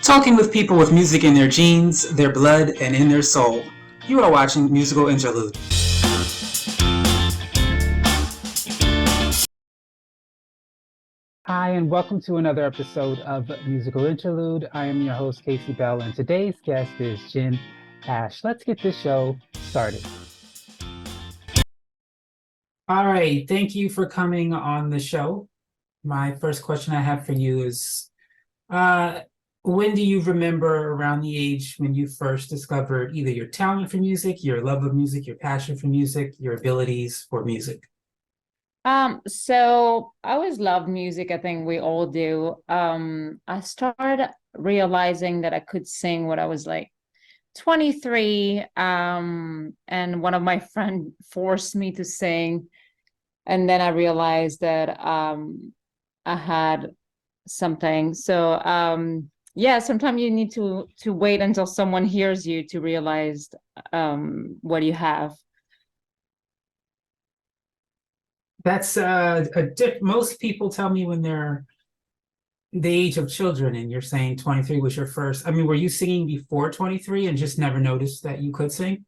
Talking with people with music in their genes, their blood, and in their soul. You are watching Musical Interlude. Hi, and welcome to another episode of Musical Interlude. I am your host, Casey Bell, and today's guest is Jen Ash. Let's get this show started. All right, thank you for coming on the show. My first question I have for you is, when do you remember around the age when you first discovered either your talent for music, your love of music, your passion for music, your abilities for music? So I always loved music. I think we all do. I started realizing that I could sing when I was like 23. And one of my friends forced me to sing. And then I realized that I had something. So yeah, sometimes you need to wait until someone hears you to realize what you have. That's most people tell me when they're the age of children, and you're saying 23 was your first. I mean, were you singing before 23 and just never noticed that you could sing?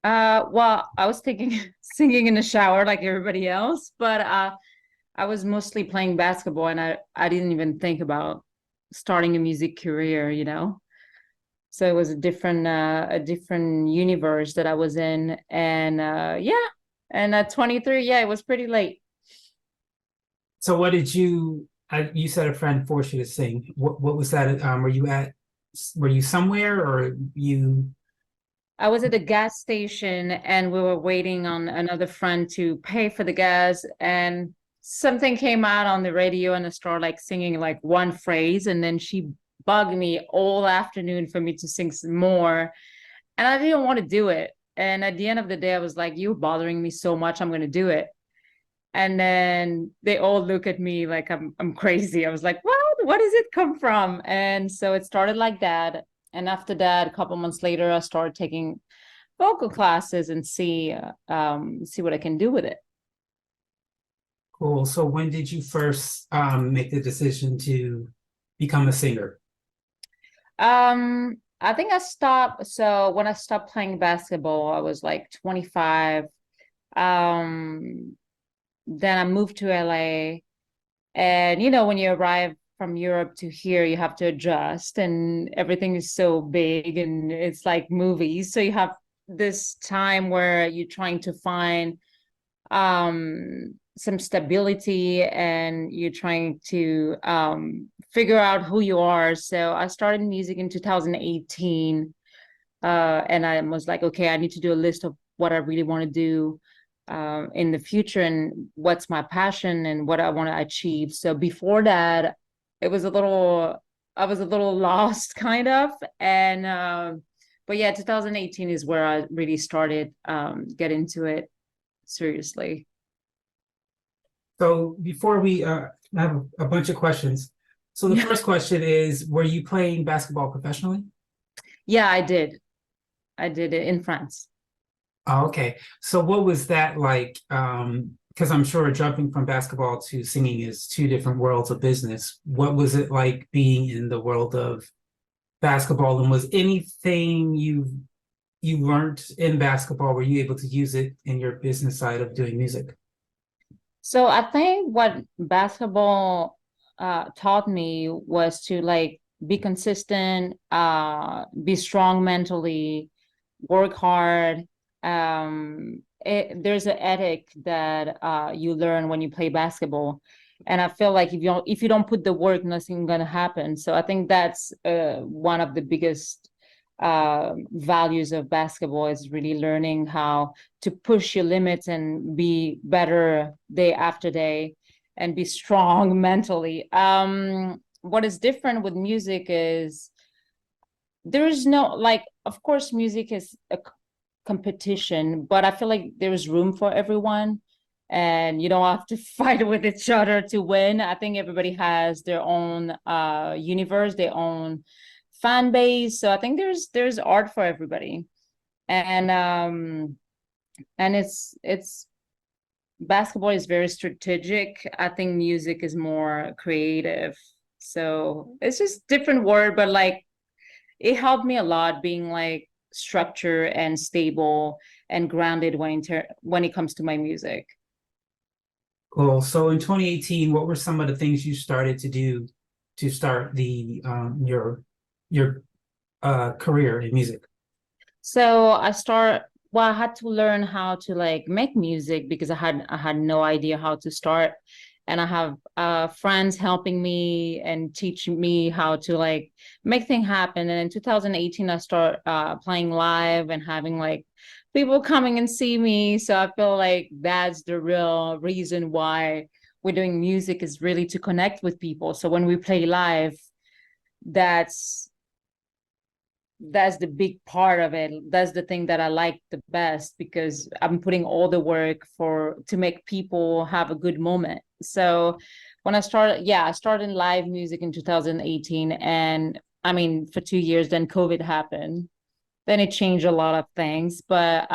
Well, I was thinking singing in the shower like everybody else, but I was mostly playing basketball and I didn't even think about starting a music career, you know. So it was a different universe that I was in. And yeah, and at 23, yeah, it was pretty late. So what did you said a friend forced you to sing. What was that? Were you somewhere or you? I was at a gas station and we were waiting on another friend to pay for the gas, and something came out on the radio and I started like singing like one phrase, and then she bugged me all afternoon for me to sing some more, and I didn't want to do it. And at the end of the day I was like, you're bothering me so much, I'm going to do it. And then they all look at me like I'm crazy. I was like, what does it come from? And so it started like that. And after that, a couple months later, I started taking vocal classes and see what I can do with it. Cool. So when did you first make the decision to become a singer? I think I stopped. So when I stopped playing basketball, I was like 25. Um, then I moved to LA. And you know, when you arrive from Europe to here, you have to adjust, and everything is so big and it's like movies. So you have this time where you're trying to find some stability and you're trying to figure out who you are. So I started music in 2018, and I was like, okay, I need to do a list of what I really want to do in the future and what's my passion and what I want to achieve. So before that, it was a little, I was a little lost kind of. And, but yeah, 2018 is where I really started get into it seriously. So before we I have a bunch of questions. So the first question is, were you playing basketball professionally? Yeah, I did. I did it in France. Oh, okay. So what was that like? Because I'm sure jumping from basketball to singing is two different worlds of business. What was it like being in the world of basketball? And was anything you learned in basketball, were you able to use it in your business side of doing music? So I think what basketball taught me was to like be consistent, be strong mentally, work hard. There's an ethic that you learn when you play basketball, and I feel like if you don't put the work, nothing's gonna happen. So I think that's one of the biggest values of basketball is really learning how to push your limits and be better day after day and be strong mentally. What is different with music is there is no like, of course, music is a competition, but I feel like there's room for everyone and you don't have to fight with each other to win. I think everybody has their own universe, their own fan base. So I think there's art for everybody. And it's basketball is very strategic. I think music is more creative. So it's just different word, but like it helped me a lot being like structured and stable and grounded when it comes to my music. Cool. So in 2018, what were some of the things you started to do to start the your career in music? So I had to learn how to like make music because I had no idea how to start. And I have friends helping me and teaching me how to like make things happen. And in 2018, I start playing live and having like people coming and see me. So I feel like that's the real reason why we're doing music, is really to connect with people. So when we play live, that's that's the big part of it. That's the thing that I like the best, because I'm putting all the work to make people have a good moment. So when I started live music in 2018, and I mean for 2 years, then COVID happened. Then it changed a lot of things. But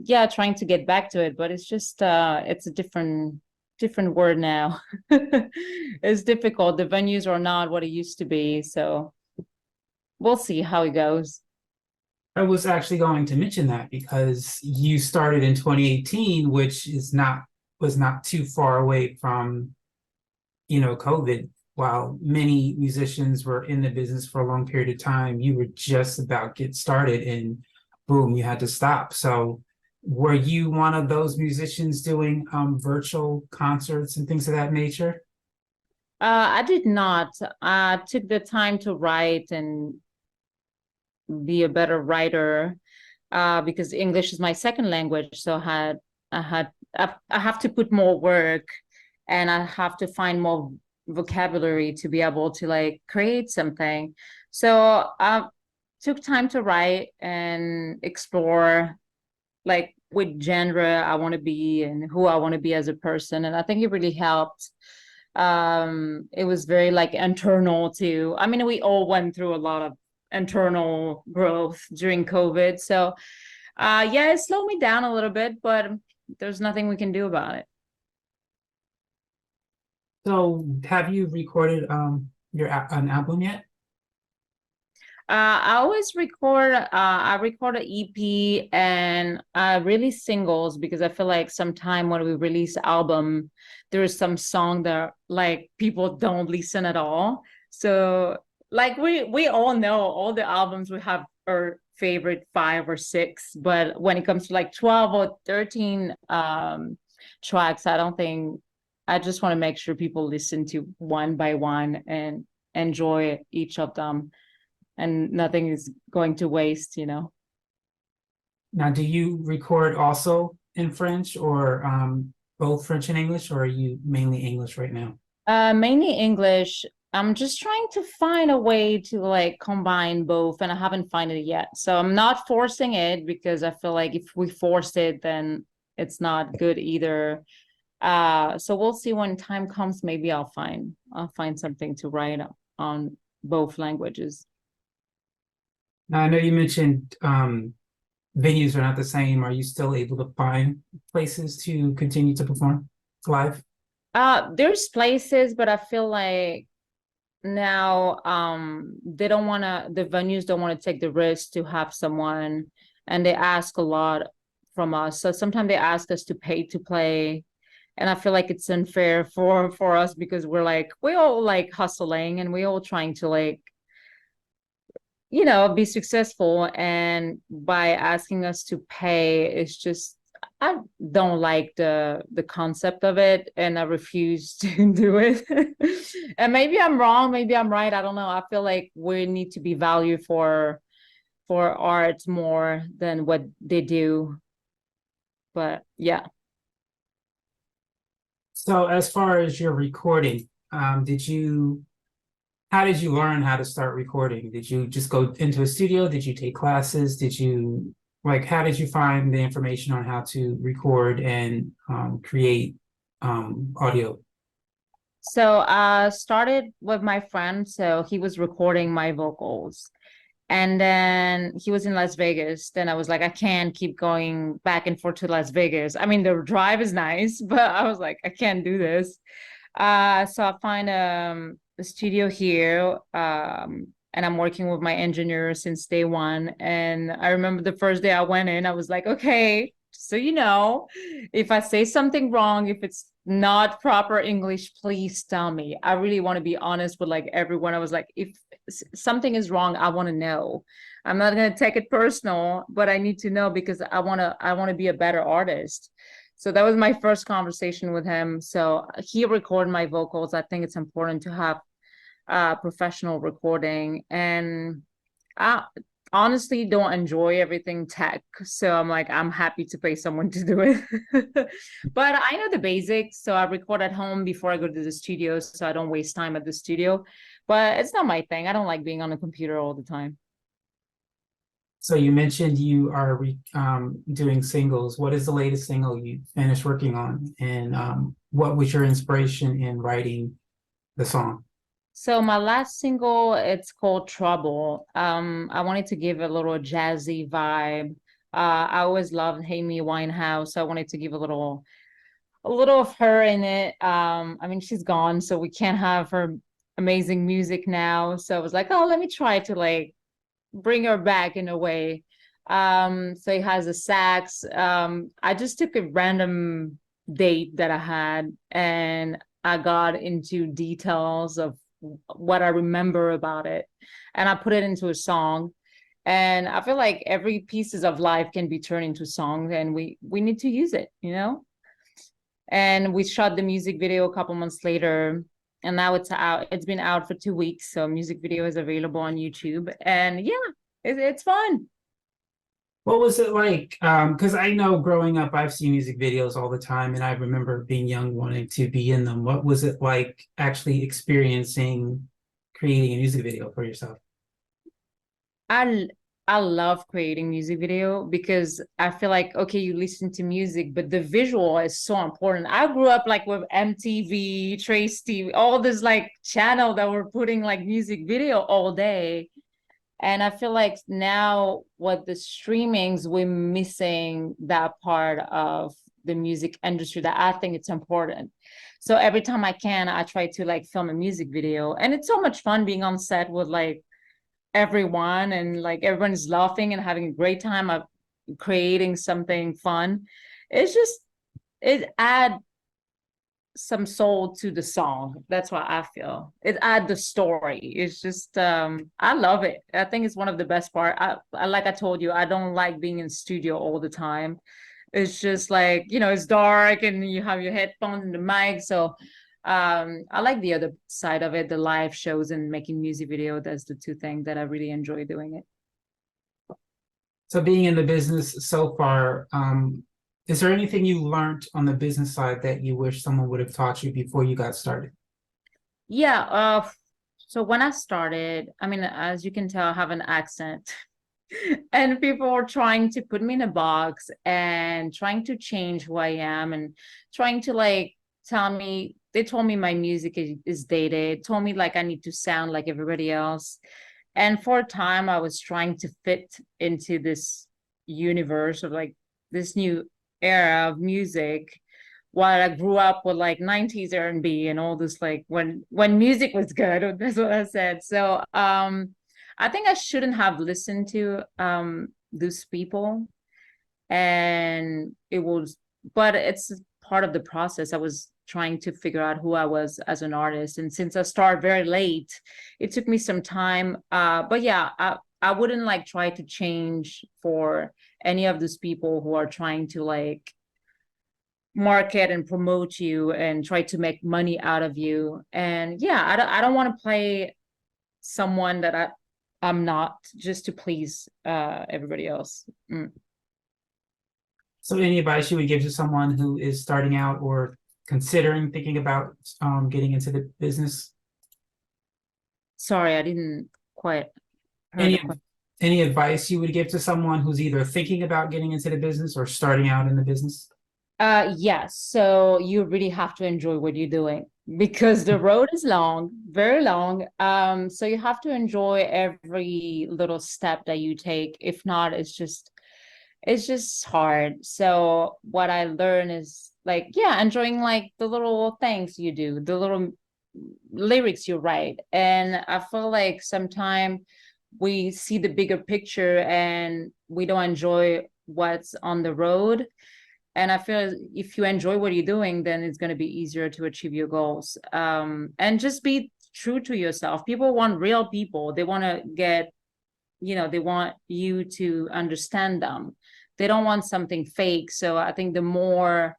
yeah, trying to get back to it, but it's just it's a different word now. It's difficult. The venues are not what it used to be. So we'll see how it goes. I was actually going to mention that because you started in 2018, which was not too far away from, COVID. While many musicians were in the business for a long period of time, you were just about get started and boom, you had to stop. So were you one of those musicians doing virtual concerts and things of that nature? I did not. I took the time to write and be a better writer, because English is my second language. So I have to put more work, and I have to find more vocabulary to be able to like create something. So I took time to write and explore like what genre I want to be and who I want to be as a person. And I think it really helped. It was very like internal too. I mean, we all went through a lot of internal growth during COVID. So yeah, it slowed me down a little bit, but there's nothing we can do about it. So have you recorded an album yet? I always record, I record an EP and really singles, because I feel like sometime when we release album, there is some song that like people don't listen at all. So like we all know all the albums we have our favorite 5 or 6, but when it comes to like 12 or 13 tracks, I don't think, I just want to make sure people listen to one by one and enjoy each of them, and nothing is going to waste. Now, do you record also in French or both French and English, or are you mainly English right now? Mainly English. I'm just trying to find a way to like combine both, and I haven't found it yet. So I'm not forcing it, because I feel like if we force it, then it's not good either. So we'll see when time comes. Maybe I'll find something to write on both languages. Now, I know you mentioned venues are not the same. Are you still able to find places to continue to perform live? There's places, but I feel like now the venues don't want to take the risk to have someone, and they ask a lot from us. So sometimes they ask us to pay to play, and I feel like it's unfair for us, because we all like hustling, and we all trying to like be successful, and by asking us to pay, it's just, I don't like the concept of it, and I refuse to do it. And maybe I'm wrong, maybe I'm right, I don't know. I feel like we need to be valued for art more than what they do. But yeah. So, as far as your recording, how did you learn how to start recording? Did you just go into a studio? Did you take classes? How did you find the information on how to record and create audio? So I started with my friend. So he was recording my vocals. And then he was in Las Vegas. Then I was like, I can't keep going back and forth to Las Vegas. I mean, the drive is nice, but I was like, I can't do this. So I find a studio here, and I'm working with my engineer since day one. And I remember the first day I went in, I was like, okay, so you know, if I say something wrong, if it's not proper English, please tell me. I really want to be honest with like everyone. I was like, if something is wrong, I want to know. I'm not going to take it personal, but I need to know because I want to be a better artist. So that was my first conversation with him. So he recorded my vocals. I think it's important to have professional recording. And I honestly don't enjoy everything tech. So I'm like, I'm happy to pay someone to do it. But I know the basics. So I record at home before I go to the studio so I don't waste time at the studio. But it's not my thing. I don't like being on the computer all the time. So you mentioned you are doing singles. What is the latest single you finished working on? And what was your inspiration in writing the song? So my last single, it's called Trouble. I wanted to give a little jazzy vibe. I always loved Amy Winehouse, so I wanted to give a little of her in it. I mean, she's gone, so we can't have her amazing music now. So I was like, oh, let me try to like bring her back in a way. So it has a sax. I just took a random date that I had and I got into details of what I remember about it. And I put it into a song. And I feel like every pieces of life can be turned into songs and we need to use it, you know? And we shot the music video a couple months later and now it's out. It's been out for 2 weeks. So music video is available on YouTube. And yeah, it's fun. What was it like? Because I know growing up, I've seen music videos all the time, and I remember being young, wanting to be in them. What was it like actually experiencing creating a music video for yourself? I I love creating music video because I feel like okay, you listen to music, but the visual is so important. I grew up like with MTV, Trace TV, all this like channel that were putting like music video all day. And I feel like now what the streamings, we're missing that part of the music industry that I think it's important. So every time I can, I try to like film a music video. And it's so much fun being on set with like everyone and like everyone's laughing and having a great time of creating something fun. It's just it adds some soul to the song. That's what I feel. It add the story. It's just I love it. I think it's one of the best part. I like I told you, I don't like being in studio all the time. It's just like, you know, it's dark and you have your headphones and the mic. So I like the other side of it, the live shows and making music video. That's the two things that I really enjoy doing it. So being in the business so far, is there anything you learned on the business side that you wish someone would have taught you before you got started? Yeah, so when I started, I mean, as you can tell, I have an accent. And people were trying to put me in a box and trying to change who I am and trying to like tell me, they told me my music is dated, told me like I need to sound like everybody else. And for a time, I was trying to fit into this universe of like this new era of music while I grew up with like 90s R&B and all this like when music was good, that's what I said. So I think I shouldn't have listened to those people and it was but it's part of the process. I was trying to figure out who I was as an artist and since I started very late, it took me some time. But yeah, I wouldn't like try to change for any of those people who are trying to like market and promote you and try to make money out of you. And yeah, I don't want to play someone that I'm not just to please everybody else. So any advice you would give to someone who is starting out or considering thinking about getting into the business? Sorry, I didn't quite heard Any the question. any advice you would give to someone who's either thinking about getting into the business or starting out in the business? Yes, so you really have to enjoy what you're doing because the road is long, very long. So you have to enjoy every little step that you take. If not, it's just hard. So what I learned is like, yeah, enjoying like the little things you do, the little lyrics you write. And I feel like sometimes we see the bigger picture and we don't enjoy what's on the road. And I feel if you enjoy what you're doing, then it's going to be easier to achieve your goals. And just be true to yourself. People want real people. They want to get, they want you to understand them. They don't want something fake. So I think the more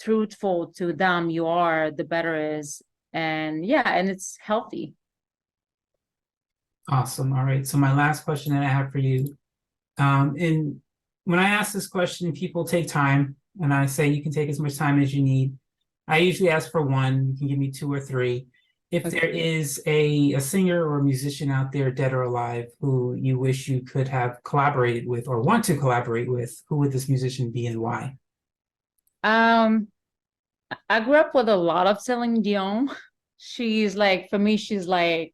truthful to them you are, the better it is. And yeah, and it's healthy. Awesome. All right. So my last question that I have for you, and when I ask this question, people take time, and I say you can take as much time as you need. I usually ask for one. You can give me two or three. If there is a singer or a musician out there, dead or alive, who you wish you could have collaborated with or want to collaborate with, who would this musician be and why? I grew up with a lot of Celine Dion. She's like, for me, she's like,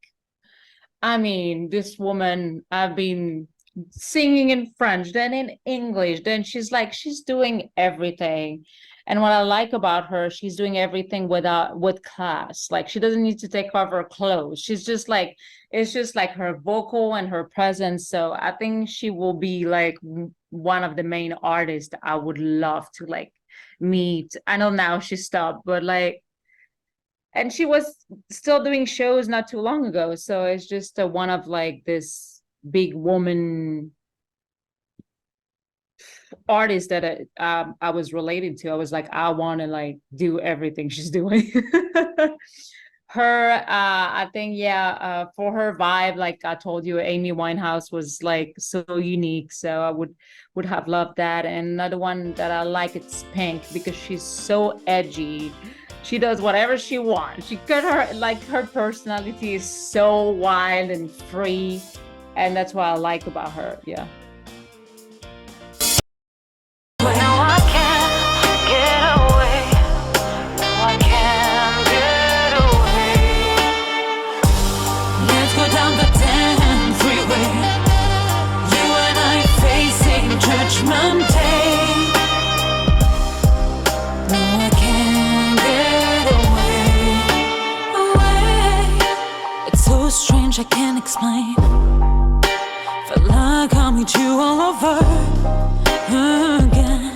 I mean, this woman, I've been singing in French, then in English, then she's doing everything. And what I like about her, she's doing everything with class. Like she doesn't need to take off her clothes. She's just like, it's just like her vocal and her presence. So I think she will be like one of the main artists I would love to like meet. I know now she stopped, but like, and she was still doing shows not too long ago. So it's just one of like this big woman artist that I was related to. I was like, I want to like do everything she's doing. Her, I think, yeah, for her vibe, like I told you, Amy Winehouse was like so unique. So I would have loved that. And another one that I like, it's Pink, because she's so edgy. She does whatever she wants. She got her personality is so wild and free. And that's what I like about her. Yeah. I can't explain. Feel like I'll meet you all over again.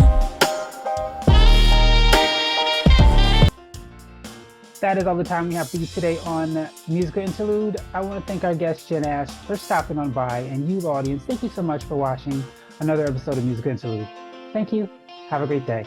That is all the time we have for you today on Musical Interlude. I want to thank our guest Jen Ash for stopping on by, and you, the audience, thank you so much for watching another episode of Musical Interlude. Thank you. Have a great day.